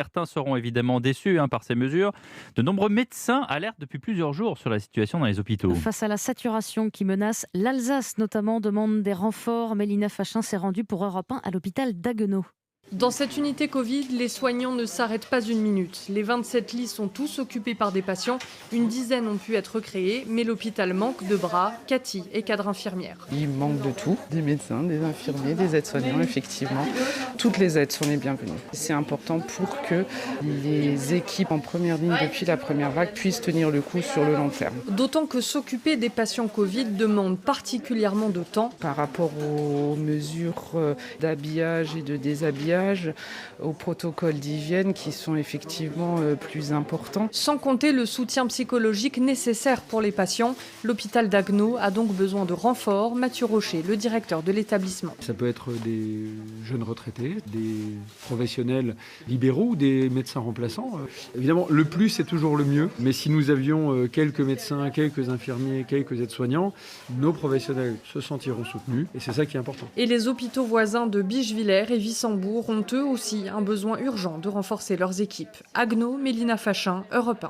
Certains seront évidemment déçus par ces mesures. De nombreux médecins alertent depuis plusieurs jours sur la situation dans les hôpitaux. Face à la saturation qui menace, l'Alsace notamment demande des renforts. Mélina Fachin s'est rendue pour Europe 1 à l'hôpital d'Haguenau. Dans cette unité Covid, les soignants ne s'arrêtent pas une minute. Les 27 lits sont tous occupés par des patients. Une dizaine ont pu être créés, mais l'hôpital manque de bras. Cathy est cadre infirmière. Il manque de tout, des médecins, des infirmiers, des aides-soignants, effectivement. Toutes les aides sont les bienvenues. C'est important pour que les équipes en première ligne depuis la première vague puissent tenir le coup sur le long terme. D'autant que s'occuper des patients Covid demande particulièrement de temps. Par rapport aux mesures d'habillage et de déshabillage, aux protocoles d'hygiène qui sont effectivement plus importants. Sans compter le soutien psychologique nécessaire pour les patients. L'hôpital d'Haguenau a donc besoin de renforts. Mathieu Rocher, le directeur de l'établissement. Ça peut être des jeunes retraités, des professionnels libéraux ou des médecins remplaçants. Évidemment, le plus, c'est toujours le mieux. Mais si nous avions quelques médecins, quelques infirmiers, quelques aides-soignants, nos professionnels se sentiront soutenus. Et c'est ça qui est important. Et les hôpitaux voisins de Bischwiller et Wissembourg ont eux aussi un besoin urgent de renforcer leurs équipes. Haguenau, Mélina Fachin, Europe 1.